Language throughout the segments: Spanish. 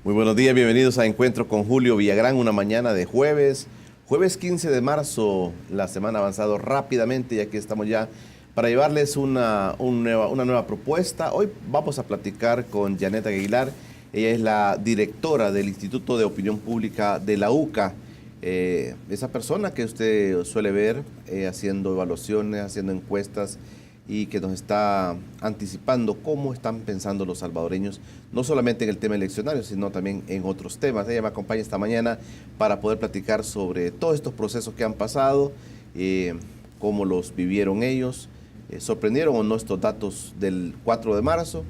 Muy buenos días, bienvenidos a Encuentro con Julio Villagrán, una mañana de jueves 15 de marzo. La semana ha avanzado rápidamente y aquí estamos ya para llevarles una nueva propuesta. Hoy vamos a platicar con Janet Aguilar. Ella es la directora del Instituto de Opinión Pública de la UCA. Esa persona que usted suele ver haciendo evaluaciones, haciendo encuestas y que nos está anticipando cómo están pensando los salvadoreños, no solamente en el tema eleccionario, sino también en otros temas. Ella me acompaña esta mañana para poder platicar sobre todos estos procesos que han pasado, cómo los vivieron ellos, sorprendieron o no estos datos del 4 de marzo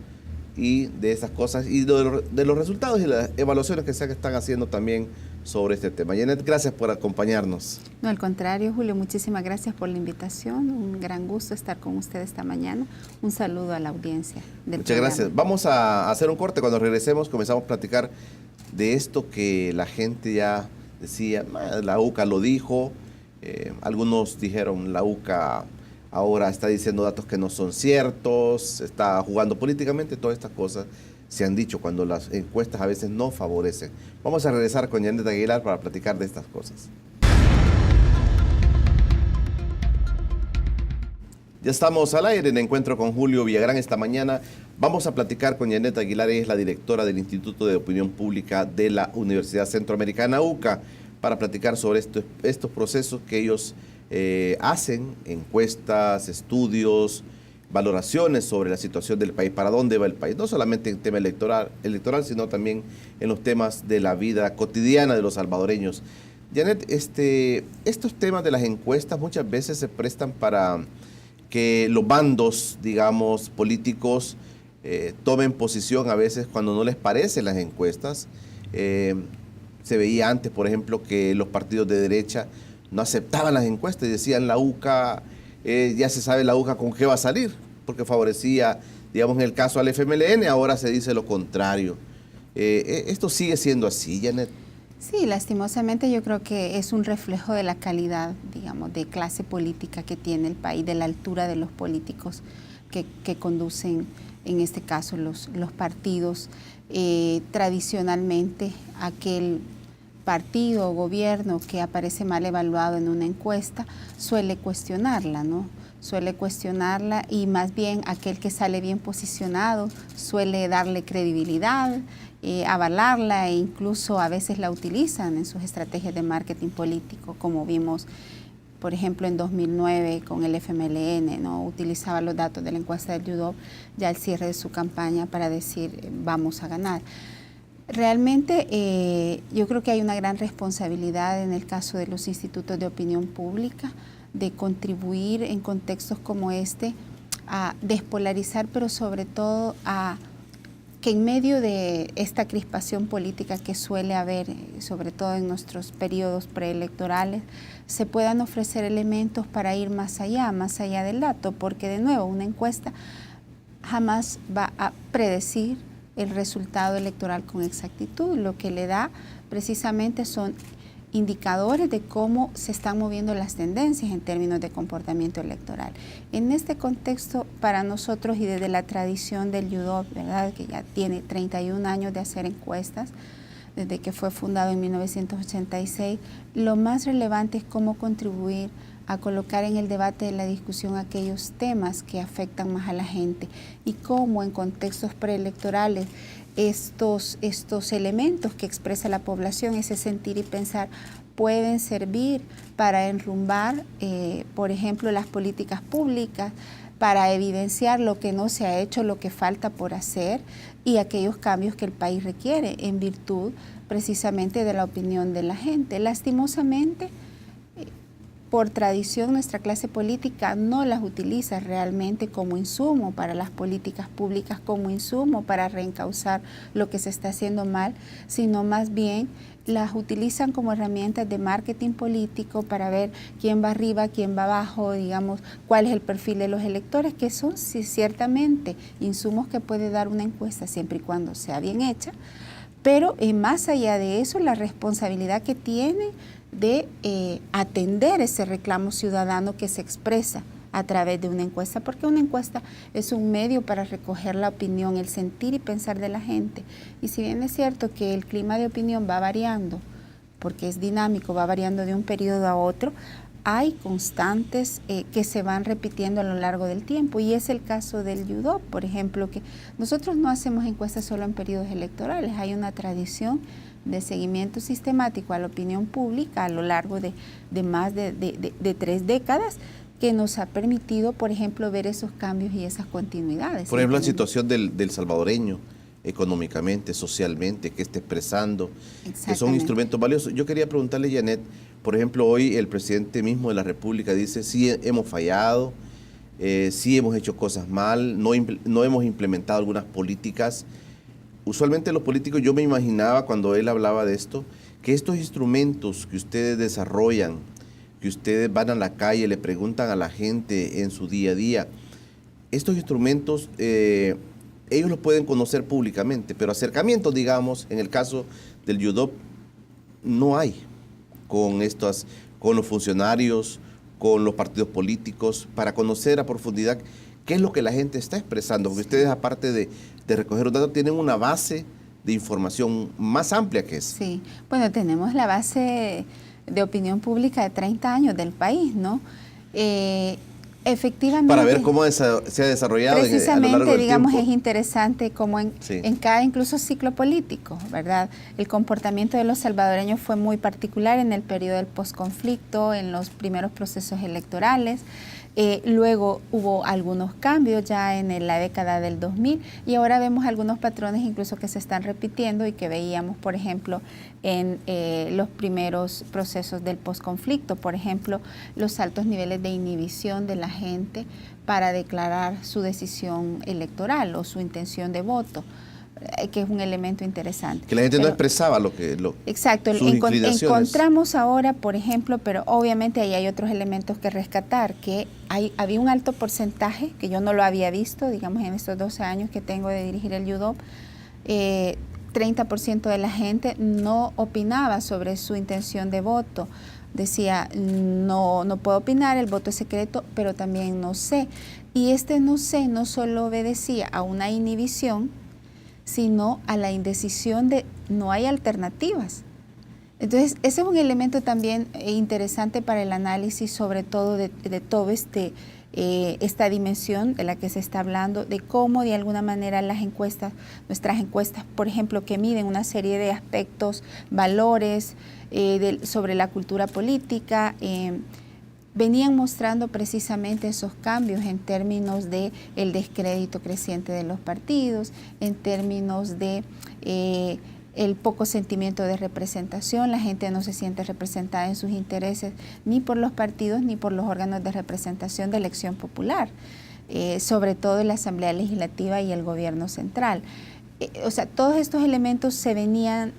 y de esas cosas y de los resultados y las evaluaciones que se están haciendo también sobre este tema. Janet, gracias por acompañarnos. No, al contrario, Julio, muchísimas gracias por la invitación. Un gran gusto estar con usted esta mañana. Un saludo a la audiencia del Muchas programa. gracias. Vamos a hacer un corte. Cuando regresemos comenzamos a platicar de esto que la gente ya decía, la UCA lo dijo, algunos dijeron la UCA ahora está diciendo datos que no son ciertos, está jugando políticamente, todas estas cosas se han dicho cuando las encuestas a veces no favorecen. Vamos a regresar con Janet Aguilar para platicar de estas cosas. Ya estamos al aire en Encuentro con Julio Villagrán esta mañana. Vamos a platicar con Janet Aguilar, ella es la directora del Instituto de Opinión Pública de la Universidad Centroamericana UCA, para platicar sobre estos procesos que ellos hacen, encuestas, estudios, valoraciones sobre la situación del país, para dónde va el país, no solamente en tema electoral, sino también en los temas de la vida cotidiana de los salvadoreños. Janet, estos temas de las encuestas muchas veces se prestan para que los bandos, digamos, políticos tomen posición a veces cuando no les parecen las encuestas. Se veía antes, por ejemplo, que los partidos de derecha no aceptaban las encuestas y decían la UCA, ya se sabe la UCA con qué va a salir, porque favorecía, digamos, en el caso al FMLN, ahora se dice lo contrario. ¿Esto sigue siendo así, Janet? Sí, lastimosamente yo creo que es un reflejo de la calidad, digamos, de clase política que tiene el país, de la altura de los políticos que conducen, en este caso, los partidos. Tradicionalmente, aquel partido o gobierno que aparece mal evaluado en una encuesta suele cuestionarla, ¿no? Suele cuestionarla y más bien aquel que sale bien posicionado suele darle credibilidad, avalarla e incluso a veces la utilizan en sus estrategias de marketing político, como vimos, por ejemplo, en 2009 con el FMLN, ¿no? Utilizaba los datos de la encuesta del UDOP ya al cierre de su campaña para decir vamos a ganar. Realmente yo creo que hay una gran responsabilidad en el caso de los institutos de opinión pública de contribuir en contextos como este a despolarizar, pero sobre todo a que en medio de esta crispación política que suele haber, sobre todo en nuestros periodos preelectorales, se puedan ofrecer elementos para ir más allá del dato, porque de nuevo una encuesta jamás va a predecir el resultado electoral con exactitud. Lo que le da precisamente son indicadores de cómo se están moviendo las tendencias en términos de comportamiento electoral. En este contexto, para nosotros y desde la tradición del UDOP, ¿verdad?, que ya tiene 31 años de hacer encuestas, desde que fue fundado en 1986, lo más relevante es cómo contribuir a colocar en el debate de la discusión aquellos temas que afectan más a la gente y cómo en contextos preelectorales estos elementos que expresa la población, ese sentir y pensar, pueden servir para enrumbar, por ejemplo, las políticas públicas, para evidenciar lo que no se ha hecho, lo que falta por hacer y aquellos cambios que el país requiere en virtud precisamente de la opinión de la gente. Lastimosamente, por tradición, nuestra clase política no las utiliza realmente como insumo para las políticas públicas, como insumo para reencauzar lo que se está haciendo mal, sino más bien las utilizan como herramientas de marketing político para ver quién va arriba, quién va abajo, digamos, cuál es el perfil de los electores, que son sí, ciertamente insumos que puede dar una encuesta siempre y cuando sea bien hecha, pero más allá de eso, la responsabilidad que tiene de atender ese reclamo ciudadano que se expresa a través de una encuesta, porque una encuesta es un medio para recoger la opinión, el sentir y pensar de la gente. Y si bien es cierto que el clima de opinión va variando, porque es dinámico, va variando de un periodo a otro, hay constantes que se van repitiendo a lo largo del tiempo, y es el caso del UDOP, por ejemplo, que nosotros no hacemos encuestas solo en periodos electorales, hay una tradición de seguimiento sistemático a la opinión pública a lo largo de más de 3 décadas, que nos ha permitido, por ejemplo, ver esos cambios y esas continuidades. Por ejemplo, la situación del salvadoreño, económicamente, socialmente, que está expresando, que son instrumentos valiosos. Yo quería preguntarle, Janet, por ejemplo, hoy el presidente mismo de la República dice, sí hemos fallado, sí hemos hecho cosas mal, no hemos implementado algunas políticas. Usualmente los políticos, yo me imaginaba cuando él hablaba de esto, que estos instrumentos que ustedes desarrollan, que ustedes van a la calle, le preguntan a la gente en su día a día, estos instrumentos ellos los pueden conocer públicamente, pero acercamientos, digamos, en el caso del UDOP, no hay con los funcionarios, con los partidos políticos, para conocer a profundidad qué es lo que la gente está expresando, porque ustedes, aparte de recoger los datos, tienen una base de información más amplia que esa. Sí, bueno, tenemos la base de opinión pública de 30 años del país, ¿no? Efectivamente. Para ver cómo se ha desarrollado a lo largo del digamos, tiempo. es interesante como en cada incluso ciclo político, ¿verdad? El comportamiento de los salvadoreños fue muy particular en el periodo del posconflicto, en los primeros procesos electorales. Luego hubo algunos cambios ya en la década del 2000, y ahora vemos algunos patrones incluso que se están repitiendo y que veíamos, por ejemplo, en los primeros procesos del posconflicto. Por ejemplo, los altos niveles de inhibición de la gente para declarar su decisión electoral o su intención de voto, que es un elemento interesante. Que la gente no expresaba lo que... Exacto, encontramos ahora, por ejemplo, pero obviamente ahí hay otros elementos que rescatar, que había un alto porcentaje, que yo no lo había visto, digamos, en estos 12 años que tengo de dirigir el UDOP, 30% de la gente no opinaba sobre su intención de voto. Decía, no puedo opinar, el voto es secreto, pero también no sé. Y este no sé no solo obedecía a una inhibición, sino a la indecisión de no hay alternativas. Entonces, ese es un elemento también interesante para el análisis, sobre todo de todo esta dimensión de la que se está hablando, de cómo de alguna manera nuestras encuestas, por ejemplo, que miden una serie de aspectos, valores sobre la cultura política, venían mostrando precisamente esos cambios en términos de el descrédito creciente de los partidos, en términos de el poco sentimiento de representación. La gente no se siente representada en sus intereses ni por los partidos ni por los órganos de representación de elección popular, sobre todo en la Asamblea Legislativa y el gobierno central. O sea, todos estos elementos se han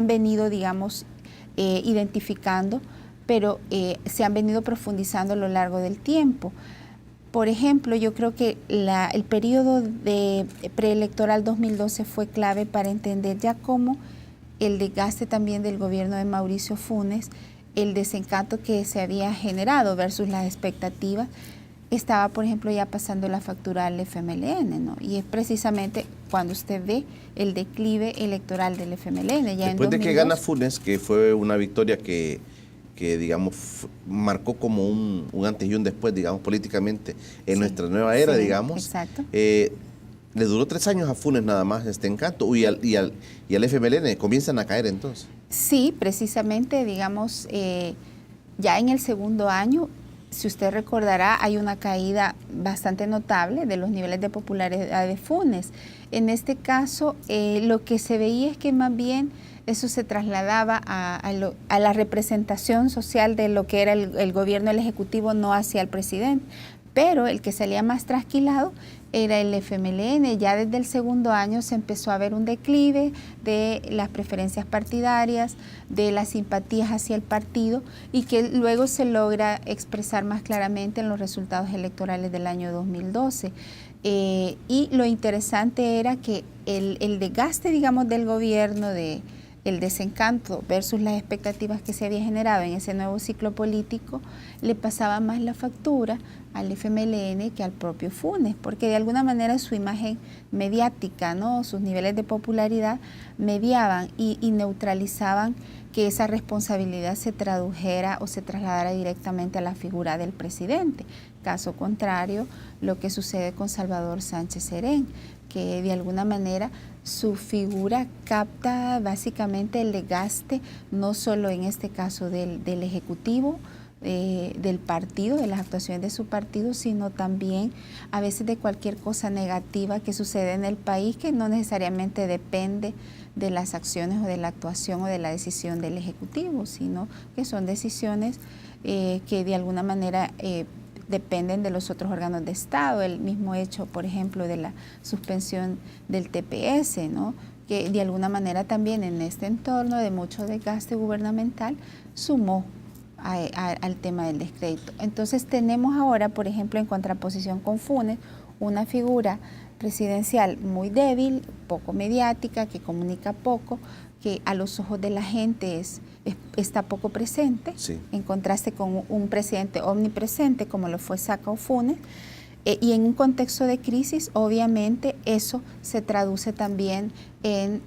venido, digamos, identificando, pero se han venido profundizando a lo largo del tiempo. Por ejemplo, yo creo que el periodo de preelectoral 2012 fue clave para entender ya cómo el desgaste también del gobierno de Mauricio Funes, el desencanto que se había generado versus las expectativas, estaba, por ejemplo, ya pasando la factura al FMLN, ¿no? Y es precisamente cuando usted ve el declive electoral del FMLN. Ya después de que gana Funes, que fue una victoria que digamos, marcó como un antes y un después, digamos, políticamente en nuestra nueva era, digamos. Exacto. Le duró 3 años a Funes nada más este encanto, y al FMLN comienzan a caer entonces. Sí, precisamente, digamos, ya en el segundo año, si usted recordará, hay una caída bastante notable de los niveles de popularidad de Funes. En este caso, lo que se veía es que más bien eso se trasladaba a la representación social de lo que era el gobierno, el ejecutivo, no hacia el presidente. Pero el que salía más trasquilado era el FMLN. Ya desde el segundo año se empezó a ver un declive de las preferencias partidarias, de las simpatías hacia el partido, y que luego se logra expresar más claramente en los resultados electorales del año 2012. Y lo interesante era que el desgaste, digamos, del gobierno de el desencanto versus las expectativas que se había generado en ese nuevo ciclo político, le pasaba más la factura al FMLN que al propio Funes, porque de alguna manera su imagen mediática, ¿no?, sus niveles de popularidad mediaban y neutralizaban que esa responsabilidad se tradujera o se trasladara directamente a la figura del presidente. Caso contrario, lo que sucede con Salvador Sánchez Serén, que de alguna manera su figura capta básicamente el desgaste, no solo en este caso del Ejecutivo, del partido, de las actuaciones de su partido, sino también a veces de cualquier cosa negativa que sucede en el país que no necesariamente depende de las acciones o de la actuación o de la decisión del Ejecutivo, sino que son decisiones que de alguna manera dependen de los otros órganos de Estado. El mismo hecho, por ejemplo, de la suspensión del TPS, ¿no?, que de alguna manera también en este entorno de mucho desgaste gubernamental sumó al tema del descrédito. Entonces tenemos ahora, por ejemplo, en contraposición con Funes, una figura presidencial muy débil, poco mediática, que comunica poco, que a los ojos de la gente está poco presente, sí, en contraste con un presidente omnipresente como lo fue Saca o Funes, y en un contexto de crisis, obviamente eso se traduce también en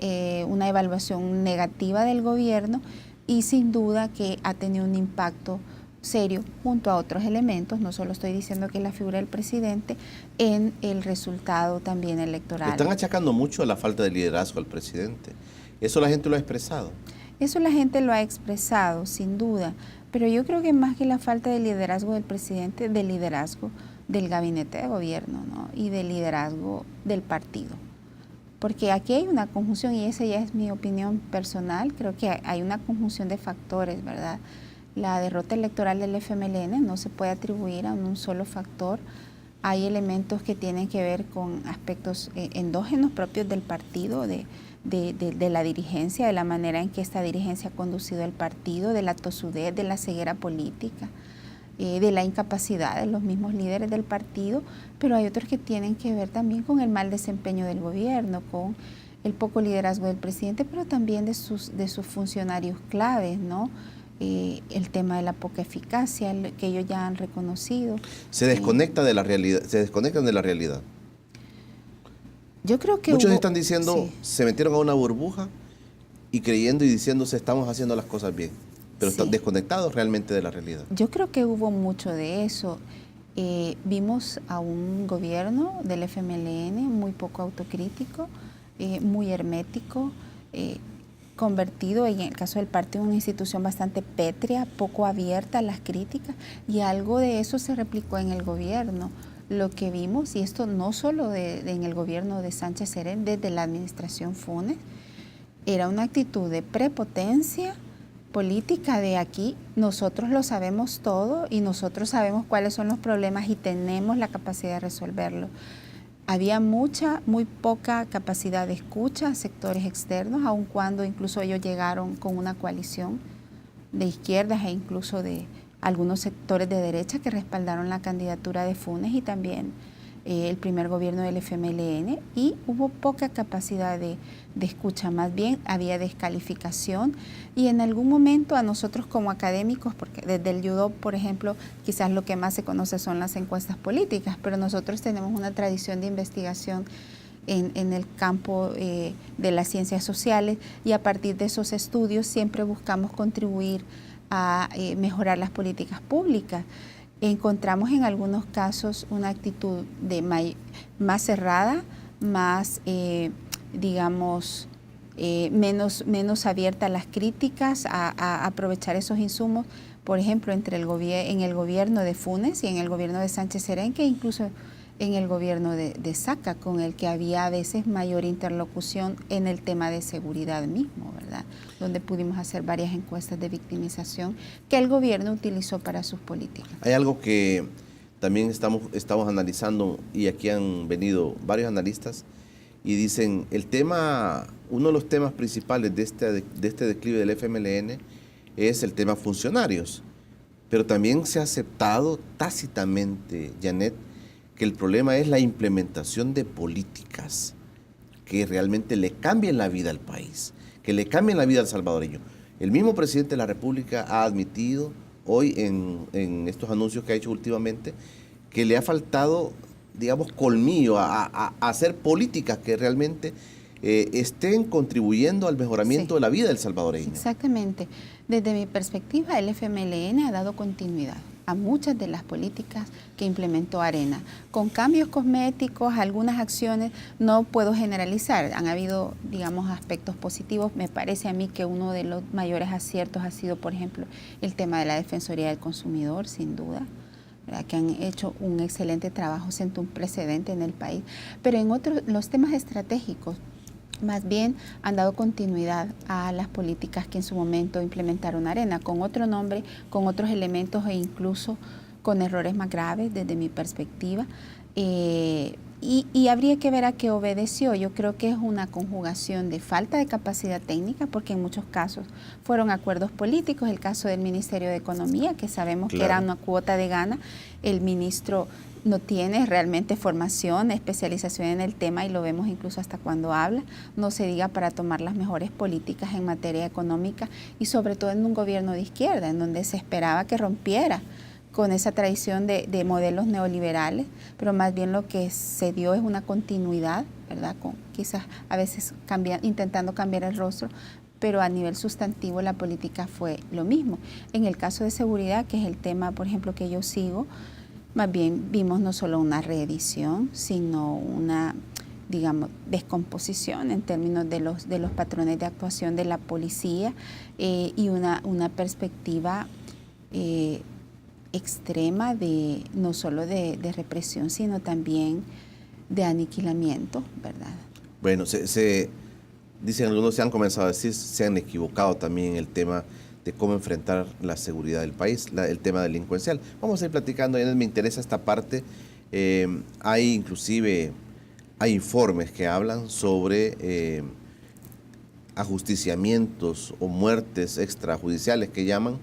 una evaluación negativa del gobierno y sin duda que ha tenido un impacto serio junto a otros elementos, no solo estoy diciendo que es la figura del presidente, en el resultado también electoral. Están achacando mucho la falta de liderazgo al presidente. ¿Eso la gente lo ha expresado? Eso la gente lo ha expresado, sin duda, pero yo creo que más que la falta de liderazgo del presidente, del liderazgo del gabinete de gobierno, ¿no?, y del liderazgo del partido. Porque aquí hay una conjunción, y esa ya es mi opinión personal, creo que hay una conjunción de factores, ¿verdad? La derrota electoral del FMLN no se puede atribuir a un solo factor. Hay elementos que tienen que ver con aspectos endógenos propios del partido, de la dirigencia, de la manera en que esta dirigencia ha conducido el partido, de la tosudez, de la ceguera política, de la incapacidad de los mismos líderes del partido, pero hay otros que tienen que ver también con el mal desempeño del gobierno, con el poco liderazgo del presidente, pero también de sus funcionarios claves, ¿no? El tema de la poca eficacia que ellos ya han reconocido. Se desconecta de la realidad, se desconectan de la realidad. Yo creo que muchos están diciendo, sí, se metieron a una burbuja y creyendo y diciéndose estamos haciendo las cosas bien, pero sí, están desconectados realmente de la realidad. Yo creo que hubo mucho de eso. Vimos a un gobierno del FMLN muy poco autocrítico, muy hermético, convertido en el caso del partido en una institución bastante pétrea, poco abierta a las críticas, y algo de eso se replicó en el gobierno. Lo que vimos, y esto no solo en el gobierno de Sánchez Serén, desde la administración Funes, era una actitud de prepotencia política de aquí, nosotros lo sabemos todo y nosotros sabemos cuáles son los problemas y tenemos la capacidad de resolverlo. Había muy poca capacidad de escucha a sectores externos, aun cuando incluso ellos llegaron con una coalición de izquierdas e incluso de algunos sectores de derecha que respaldaron la candidatura de Funes y también el primer gobierno del FMLN, y hubo poca capacidad de escucha, más bien había descalificación, y en algún momento a nosotros como académicos, porque desde el UDOP, por ejemplo, quizás lo que más se conoce son las encuestas políticas, pero nosotros tenemos una tradición de investigación en el campo de las ciencias sociales, y a partir de esos estudios siempre buscamos contribuir a mejorar las políticas públicas. Encontramos en algunos casos una actitud más cerrada, más, menos abierta a las críticas, a aprovechar esos insumos, por ejemplo, en el gobierno de Funes y en el gobierno de Sánchez Serén, que incluso en el gobierno de Saca, con el que había a veces mayor interlocución en el tema de seguridad mismo, ¿verdad? Donde pudimos hacer varias encuestas de victimización que el gobierno utilizó para sus políticas. Hay algo que también estamos analizando, y aquí han venido varios analistas y dicen, uno de los temas principales de este declive del FMLN es el tema funcionarios, pero también se ha aceptado tácitamente, Janet, que el problema es la implementación de políticas que realmente le cambien la vida al país, que le cambien la vida al salvadoreño. El mismo presidente de la República ha admitido hoy en estos anuncios que ha hecho últimamente que le ha faltado, digamos, colmillo a hacer políticas que realmente estén contribuyendo al mejoramiento de la vida del salvadoreño. Exactamente. Desde mi perspectiva, el FMLN ha dado continuidad a muchas de las políticas que implementó Arena. Con cambios cosméticos, algunas acciones, no puedo generalizar. Han habido, digamos, aspectos positivos. Me parece a mí que uno de los mayores aciertos ha sido, por ejemplo, el tema de la Defensoría del Consumidor, sin duda, ¿verdad? Que han hecho un excelente trabajo, sentó un precedente en el país. Pero en los temas estratégicos, más bien han dado continuidad a las políticas que en su momento implementaron Arena, con otro nombre, con otros elementos e incluso con errores más graves desde mi perspectiva. Y habría que ver a qué obedeció. Yo creo que es una conjugación de falta de capacidad técnica, porque en muchos casos fueron acuerdos políticos. El caso del Ministerio de Economía, que sabemos que era una cuota de gana, el ministro no tiene realmente formación, especialización en el tema, y lo vemos incluso hasta cuando habla, no se diga para tomar las mejores políticas en materia económica, y sobre todo en un gobierno de izquierda, en donde se esperaba que rompiera con esa tradición de modelos neoliberales, pero más bien lo que se dio es una continuidad, ¿verdad? Con quizás a veces intentando cambiar el rostro, pero a nivel sustantivo la política fue lo mismo. En el caso de seguridad, que es el tema, por ejemplo, que yo sigo, más bien vimos no solo una reedición, sino una, digamos, descomposición en términos de los patrones de actuación de la policía, y una perspectiva extrema de no solo de represión, sino también de aniquilamiento, ¿verdad? Bueno, dicen algunos, se han comenzado a decir, se han equivocado también en el tema de cómo enfrentar la seguridad del país, el tema delincuencial. Vamos a ir platicando, y me interesa esta parte. Hay informes que hablan sobre ajusticiamientos o muertes extrajudiciales que llaman,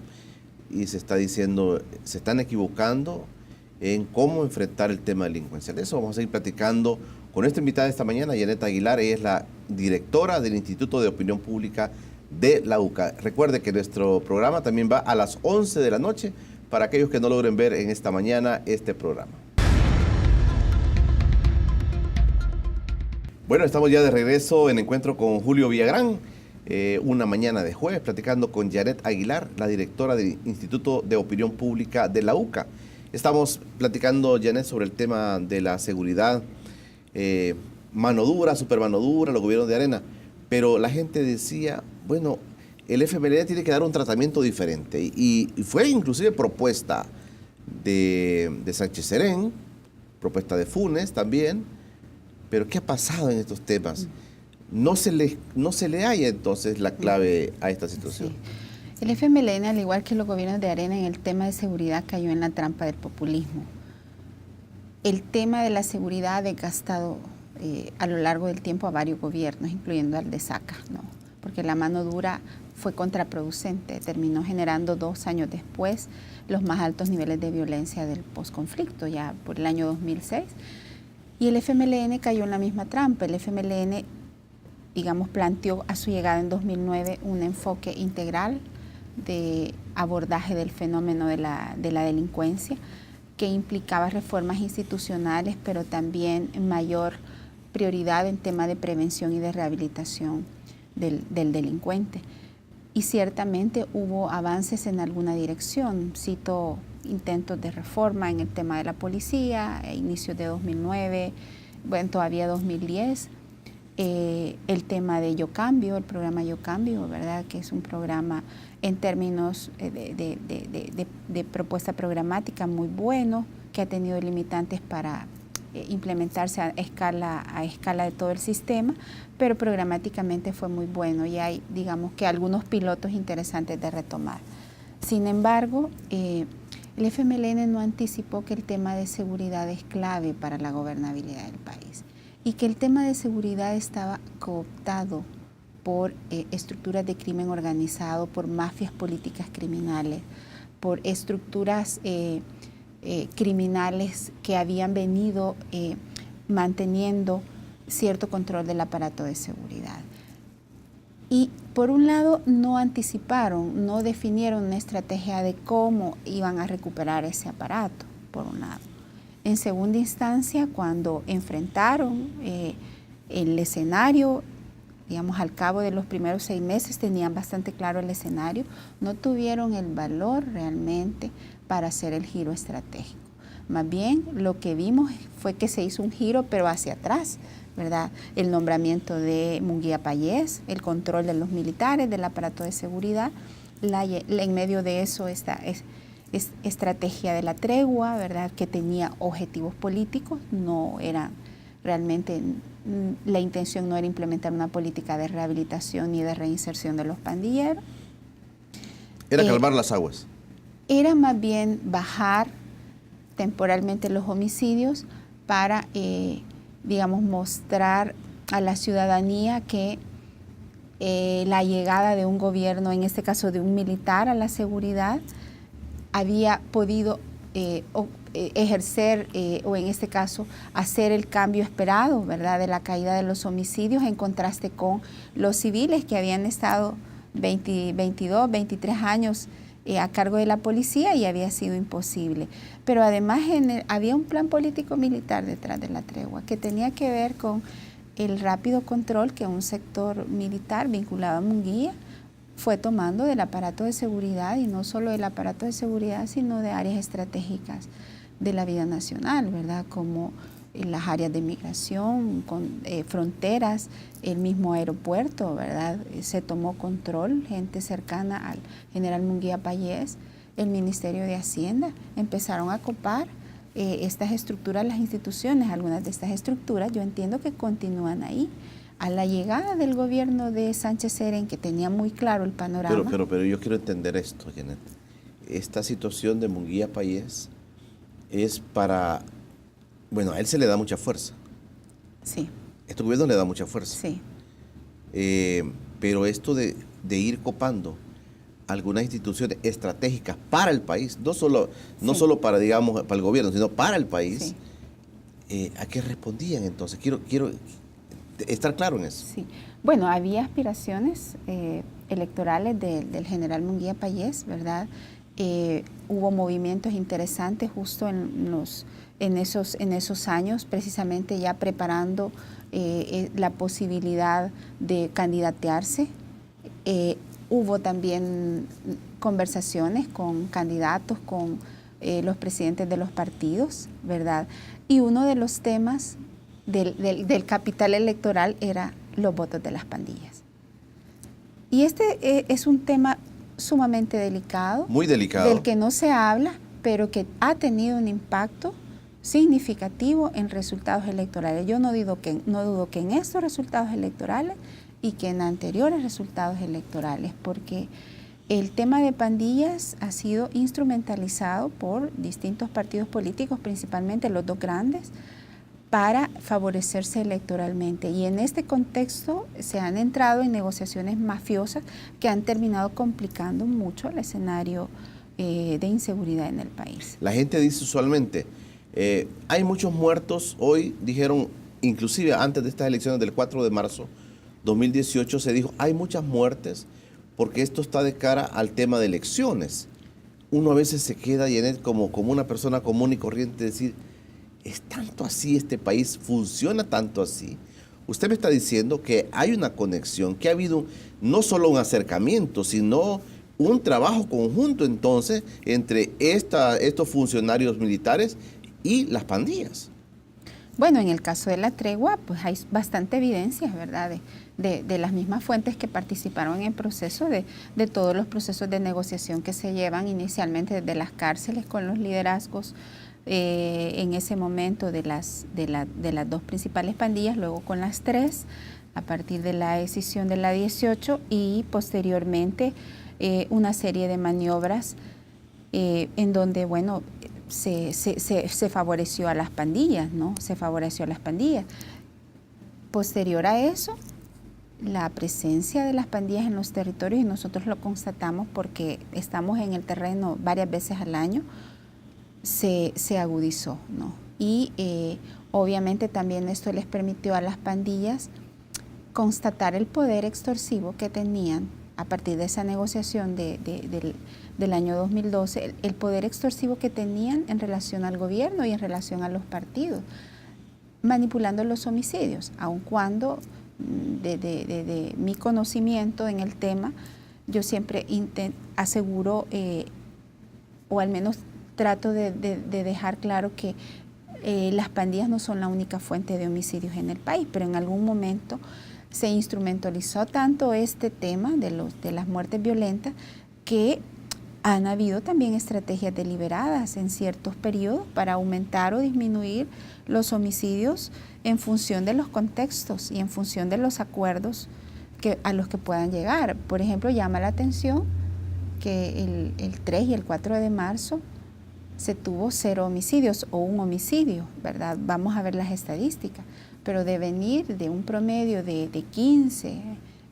y se está diciendo, se están equivocando en cómo enfrentar el tema delincuencial. Eso vamos a ir platicando con esta invitada esta mañana, Janet Aguilar. Ella es la directora del Instituto de Opinión Pública de la UCA. Recuerde que nuestro programa también va a las 11 de la noche para aquellos que no logren ver en esta mañana este programa. Bueno, estamos ya de regreso en encuentro con Julio Villagrán, una mañana de jueves, platicando con Janet Aguilar, la directora del Instituto de Opinión Pública de la UCA. Estamos platicando, Janet, sobre el tema de la seguridad, mano dura, super mano dura, los gobiernos de Arena, pero la gente decía, bueno, el FMLN tiene que dar un tratamiento diferente, y fue inclusive propuesta de Sánchez Serén, propuesta de Funes también, pero ¿qué ha pasado en estos temas? No se le halla entonces la clave a esta situación. Sí. El FMLN, al igual que los gobiernos de Arena, en el tema de seguridad cayó en la trampa del populismo. El tema de la seguridad ha desgastado a lo largo del tiempo a varios gobiernos, incluyendo al de Saca, ¿no? Porque la mano dura fue contraproducente, terminó generando 2 años después los más altos niveles de violencia del posconflicto, ya por el año 2006. Y el FMLN cayó en la misma trampa. El FMLN, digamos, planteó a su llegada en 2009 un enfoque integral de abordaje del fenómeno de la delincuencia, que implicaba reformas institucionales, pero también mayor prioridad en tema de prevención y de rehabilitación del delincuente. Y ciertamente hubo avances en alguna dirección. Cito intentos de reforma en el tema de la policía, a inicios de 2009, bueno, todavía 2010. El tema de Yo Cambio, el programa Yo Cambio, ¿verdad? Que es un programa en términos de propuesta programática muy bueno, que ha tenido limitantes para implementarse a escala de todo el sistema, pero programáticamente fue muy bueno, y hay, digamos, que algunos pilotos interesantes de retomar. Sin embargo, el FMLN no anticipó que el tema de seguridad es clave para la gobernabilidad del país, y que el tema de seguridad estaba cooptado por estructuras de crimen organizado, por mafias políticas criminales, por estructuras criminales que habían venido manteniendo cierto control del aparato de seguridad. Y por un lado no anticiparon, no definieron una estrategia de cómo iban a recuperar ese aparato, por un lado. En segunda instancia, cuando enfrentaron el escenario, digamos, al cabo de los primeros 6 meses tenían bastante claro el escenario, no tuvieron el valor realmente para hacer el giro estratégico. Más bien, lo que vimos fue que se hizo un giro, pero hacia atrás, ¿verdad? El nombramiento de Munguía Payés, el control de los militares, del aparato de seguridad, en medio de eso esta estrategia de la tregua, ¿verdad? Que tenía objetivos políticos, no era realmente, la intención no era implementar una política de rehabilitación ni de reinserción de los pandilleros. Era calmar las aguas. Era más bien bajar temporalmente los homicidios para, digamos, mostrar a la ciudadanía que la llegada de un gobierno, en este caso de un militar a la seguridad, había podido ejercer o en este caso hacer el cambio esperado, ¿verdad?, de la caída de los homicidios en contraste con los civiles que habían estado 22, 23 años a cargo de la policía y había sido imposible. Pero además había un plan político militar detrás de la tregua que tenía que ver con el rápido control que un sector militar vinculado a Munguía fue tomando del aparato de seguridad, y no solo del aparato de seguridad, sino de áreas estratégicas de la vida nacional, ¿verdad?, como las áreas de migración, con fronteras, el mismo aeropuerto, ¿verdad? Se tomó control, gente cercana al general Munguía Payés, el Ministerio de Hacienda, empezaron a copar estas estructuras, las instituciones. Algunas de estas estructuras yo entiendo que continúan ahí. A la llegada del gobierno de Sánchez Serén, que tenía muy claro el panorama. Pero yo quiero entender esto, Janet. Esta situación de Munguía Payés es para... Bueno, a él se le da mucha fuerza. Sí. Este gobierno le da mucha fuerza. Sí. Pero esto de ir copando algunas instituciones estratégicas para el país, no solo para, digamos, para el gobierno, sino para el país, ¿a qué respondían entonces? Quiero estar claro en eso. Sí. Bueno, había aspiraciones electorales del general Munguía Payés, ¿verdad? Hubo movimientos interesantes justo en esos años, precisamente ya preparando la posibilidad de candidatearse. Hubo también conversaciones con candidatos, con los presidentes de los partidos, ¿verdad? Y uno de los temas del capital electoral era los votos de las pandillas. Y este es un tema sumamente delicado. Muy delicado. Del que no se habla, pero que ha tenido un impacto significativo en resultados electorales. Yo no dudo que en estos resultados electorales y que en anteriores resultados electorales, porque el tema de pandillas ha sido instrumentalizado por distintos partidos políticos, principalmente los dos grandes, para favorecerse electoralmente. Y en este contexto se han entrado en negociaciones mafiosas que han terminado complicando mucho el escenario de inseguridad en el país. La gente dice usualmente, hay muchos muertos. Hoy dijeron, inclusive antes de estas elecciones del 4 de marzo 2018, se dijo, hay muchas muertes porque esto está de cara al tema de elecciones. Uno a veces se queda, Janet, como una persona común y corriente, decir, ¿es tanto así este país? ¿Funciona tanto así? Usted me está diciendo que hay una conexión, que ha habido no solo un acercamiento, sino un trabajo conjunto entonces entre estos funcionarios militares y las pandillas. Bueno, en el caso de la tregua, pues hay bastante evidencia, ¿verdad?, de las mismas fuentes que participaron en el proceso, de todos los procesos de negociación que se llevan inicialmente desde las cárceles con los liderazgos en ese momento de las dos principales pandillas, luego con las 3, a partir de la decisión de la 18 y posteriormente una serie de maniobras en donde, bueno, se favoreció a las pandillas, ¿no? Se favoreció a las pandillas. Posterior a eso, la presencia de las pandillas en los territorios, y nosotros lo constatamos porque estamos en el terreno varias veces al año, se agudizó, ¿no? Y obviamente también esto les permitió a las pandillas constatar el poder extorsivo que tenían a partir de esa negociación del año 2012, el poder extorsivo que tenían en relación al gobierno y en relación a los partidos, manipulando los homicidios, aun cuando de mi conocimiento en el tema, yo siempre aseguro, o al menos trato de dejar claro que las pandillas no son la única fuente de homicidios en el país, pero en algún momento se instrumentalizó tanto este tema de las muertes violentas que han habido también estrategias deliberadas en ciertos periodos para aumentar o disminuir los homicidios en función de los contextos y en función de los acuerdos a los que puedan llegar. Por ejemplo, llama la atención que el 3 y el 4 de marzo se tuvo 0 homicidios o 1 homicidio, ¿verdad? Vamos a ver las estadísticas, pero de venir de un promedio de 15,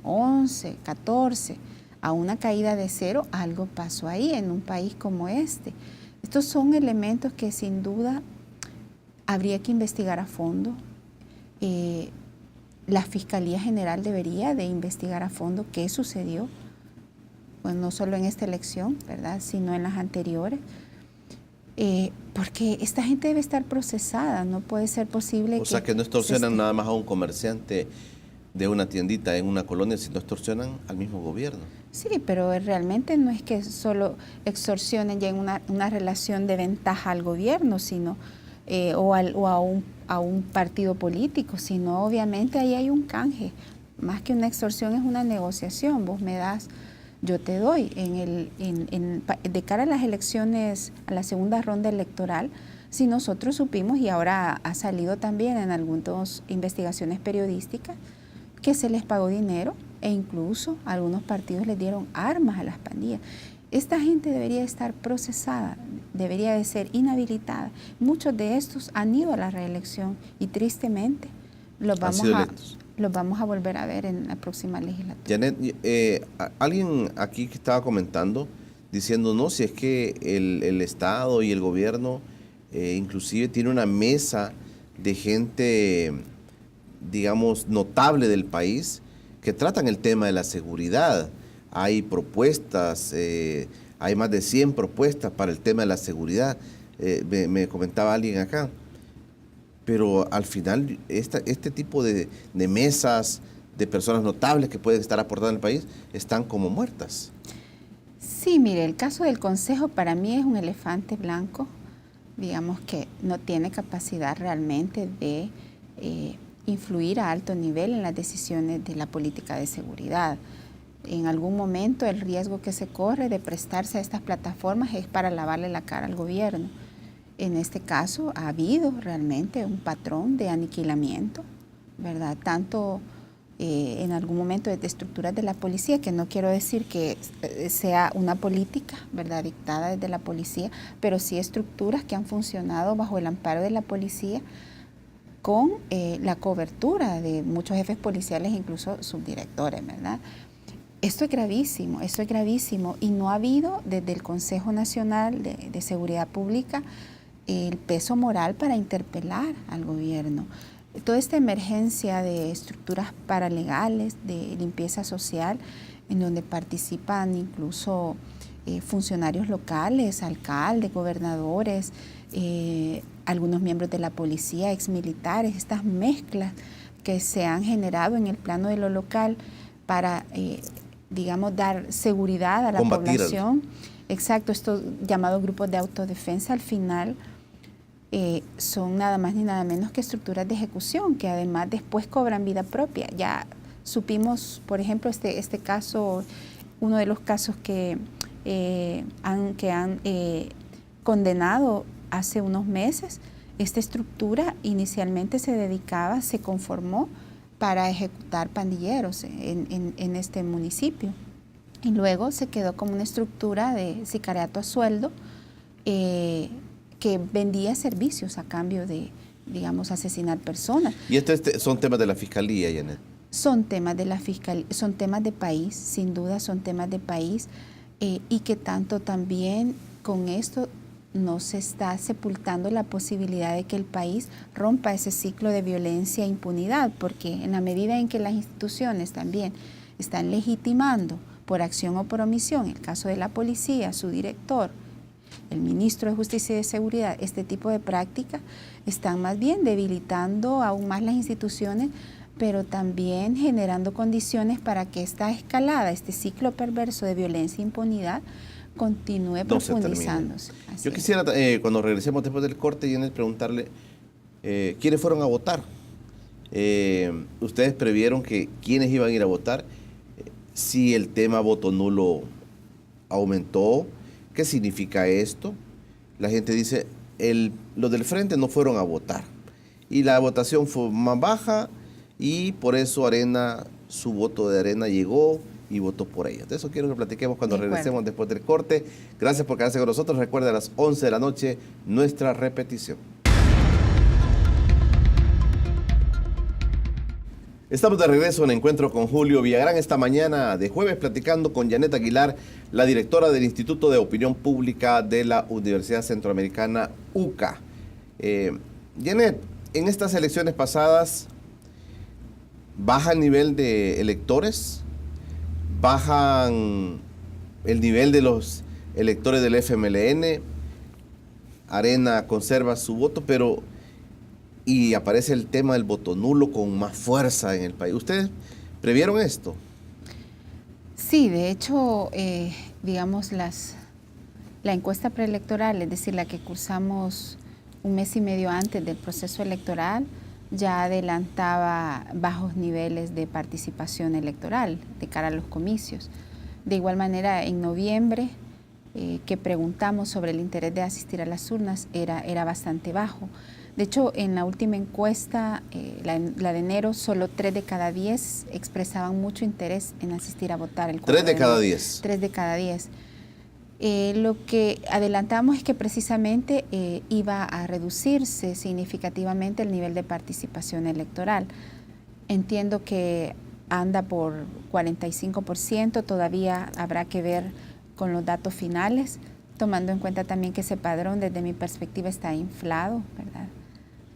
11, 14 a una caída de 0, algo pasó ahí en un país como este. Estos son elementos que sin duda habría que investigar a fondo. La Fiscalía General debería de investigar a fondo qué sucedió, pues no solo en esta elección, ¿verdad?, sino en las anteriores. Porque esta gente debe estar procesada, no puede ser posible. O sea, que no extorsionan nada más a un comerciante de una tiendita en una colonia, sino extorsionan al mismo gobierno. Sí, pero realmente no es que solo extorsionen ya en una relación de ventaja al gobierno, sino o a un partido político, sino obviamente ahí hay un canje. Más que una extorsión es una negociación, vos me das, yo te doy. De cara a las elecciones, a la segunda ronda electoral, si nosotros supimos, y ahora ha salido también en algunas investigaciones periodísticas, que se les pagó dinero e incluso algunos partidos les dieron armas a las pandillas. Esta gente debería estar procesada, debería de ser inhabilitada. Muchos de estos han ido a la reelección y tristemente los vamos a volver a ver en la próxima legislatura. Janet, alguien aquí que estaba comentando, diciendo, no, si es que el Estado y el gobierno inclusive tiene una mesa de gente, digamos, notable del país que tratan el tema de la seguridad. Hay propuestas, hay más de 100 propuestas para el tema de la seguridad, me comentaba alguien acá. Pero al final, este tipo de mesas de personas notables que pueden estar aportando al país están como muertas. Sí, mire, el caso del Consejo para mí es un elefante blanco, digamos que no tiene capacidad realmente de influir a alto nivel en las decisiones de la política de seguridad. En algún momento el riesgo que se corre de prestarse a estas plataformas es para lavarle la cara al gobierno. En este caso ha habido realmente un patrón de aniquilamiento, ¿verdad? Tanto en algún momento de estructuras de la policía, que no quiero decir que sea una política, ¿verdad?, dictada desde la policía, pero sí estructuras que han funcionado bajo el amparo de la policía con la cobertura de muchos jefes policiales, incluso subdirectores, ¿verdad? Esto es gravísimo y no ha habido desde el Consejo Nacional de Seguridad Pública el peso moral para interpelar al gobierno. Toda esta emergencia de estructuras paralegales, de limpieza social, en donde participan incluso funcionarios locales, alcaldes, gobernadores, algunos miembros de la policía, exmilitares, estas mezclas que se han generado en el plano de lo local para, digamos, dar seguridad a la población. Exacto, estos llamados grupos de autodefensa al final son nada más ni nada menos que estructuras de ejecución que además después cobran vida propia. Ya supimos, por ejemplo, este caso, uno de los casos que han condenado hace unos meses. Esta estructura inicialmente se conformó para ejecutar pandilleros en este municipio y luego se quedó como una estructura de sicariato a sueldo que vendía servicios a cambio de, digamos, asesinar personas. ¿Y son temas de la Fiscalía, Janet? Son temas de la Fiscalía, son temas de país, sin duda son temas de país y que tanto también con esto no se está sepultando la posibilidad de que el país rompa ese ciclo de violencia e impunidad, porque en la medida en que las instituciones también están legitimando por acción o por omisión, el caso de la policía, su director, el ministro de Justicia y de Seguridad, este tipo de prácticas están más bien debilitando aún más las instituciones, pero también generando condiciones para que esta escalada, este ciclo perverso de violencia e impunidad continúe profundizándose. Yo quisiera, cuando regresemos después del corte, Janet, preguntarle, ¿quiénes fueron a votar? ¿Ustedes previeron que quiénes iban a ir a votar? Si el tema voto nulo aumentó, ¿qué significa esto? La gente dice, los del frente no fueron a votar y la votación fue más baja y por eso Arena, su voto de Arena llegó y votó por ella. De eso quiero que platiquemos cuando regresemos después del corte. Gracias por quedarse con nosotros. Recuerda, a las 11 de la noche, nuestra repetición. Estamos de regreso en Encuentro con Julio Villagrán esta mañana de jueves, platicando con Janet Aguilar, la directora del Instituto de Opinión Pública de la Universidad Centroamericana UCA. Janet, en estas elecciones pasadas, ¿baja el nivel de electores? ¿Bajan el nivel de los electores del FMLN? Arena conserva su voto, pero... y aparece el tema del voto nulo con más fuerza en el país. ¿Ustedes previeron esto? Sí, de hecho, digamos, la encuesta preelectoral, es decir, la que cursamos un mes y medio antes del proceso electoral, ya adelantaba bajos niveles de participación electoral de cara a los comicios. De igual manera, en noviembre, que preguntamos sobre el interés de asistir a las urnas, era bastante bajo. De hecho, en la última encuesta, la de enero, solo 3 de cada 10 expresaban mucho interés en asistir a votar. 3 de cada 10. 3 de cada 10. Lo que adelantamos es que precisamente iba a reducirse significativamente el nivel de participación electoral. Entiendo que anda por 45%, todavía habrá que ver con los datos finales, tomando en cuenta también que ese padrón desde mi perspectiva está inflado, ¿verdad?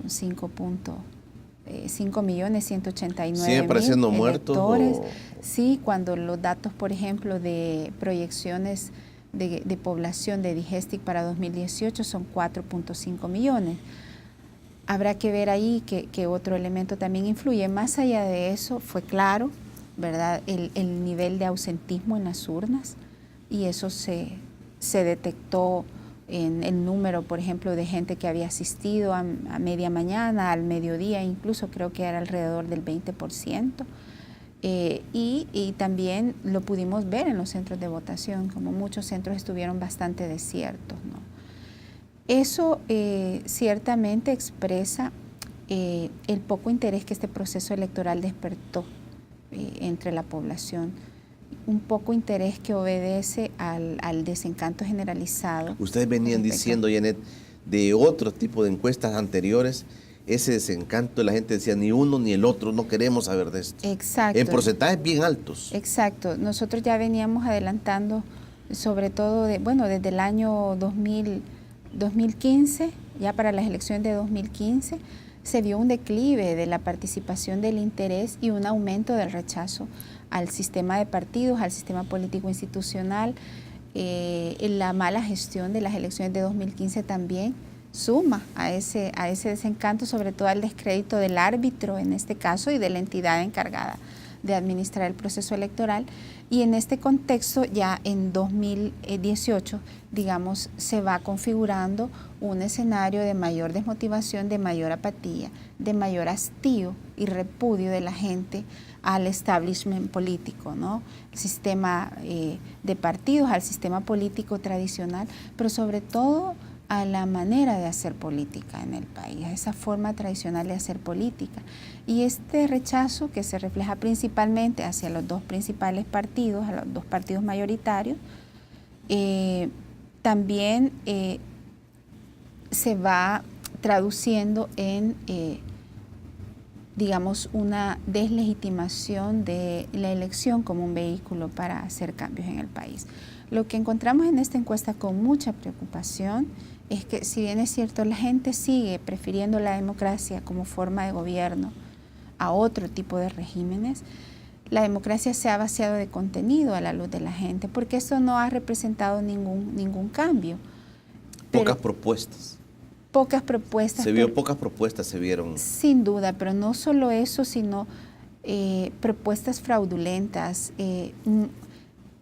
5.189.000 ¿Sigue apareciendo muertos? Sí, cuando los datos, por ejemplo, de proyecciones de población de Digestic para 2018 son 4.5 millones. Habrá que ver ahí que otro elemento también influye. Más allá de eso, fue claro, ¿verdad?, el nivel de ausentismo en las urnas, y eso se detectó en el número, por ejemplo, de gente que había asistido a media mañana, al mediodía, incluso creo que era alrededor del 20%. Y también lo pudimos ver en los centros de votación, como muchos centros estuvieron bastante desiertos, ¿no? Eso ciertamente expresa el poco interés que este proceso electoral despertó entre la población. Un poco interés que obedece al desencanto generalizado. Ustedes venían diciendo, Janet, de otro tipo de encuestas anteriores, ese desencanto de la gente decía, ni uno ni el otro, no queremos saber de esto. Exacto. En porcentajes bien altos. Exacto. Nosotros ya veníamos adelantando, sobre todo, desde el año 2015, ya para las elecciones de 2015, se vio un declive de la participación, del interés y un aumento del rechazo al sistema de partidos, al sistema político institucional. La mala gestión de las elecciones de 2015 también suma a ese desencanto, sobre todo al descrédito del árbitro en este caso y de la entidad encargada de administrar el proceso electoral. Y en este contexto, ya en 2018, digamos, se va configurando un escenario de mayor desmotivación, de mayor apatía, de mayor hastío y repudio de la gente al establishment político, ¿no? El sistema de partidos, al sistema político tradicional, pero sobre todo a la manera de hacer política en el país, a esa forma tradicional de hacer política. Y este rechazo, que se refleja principalmente hacia los dos principales partidos, a los dos partidos mayoritarios, también se va traduciendo en, digamos, una deslegitimación de la elección como un vehículo para hacer cambios en el país. Lo que encontramos en esta encuesta con mucha preocupación es que si bien es cierto, la gente sigue prefiriendo la democracia como forma de gobierno a otro tipo de regímenes, la democracia se ha vaciado de contenido a la luz de la gente, porque eso no ha representado ningún cambio. Pocas propuestas. Pocas propuestas. Pocas propuestas se vieron. Sin duda, pero no solo eso, sino propuestas fraudulentas,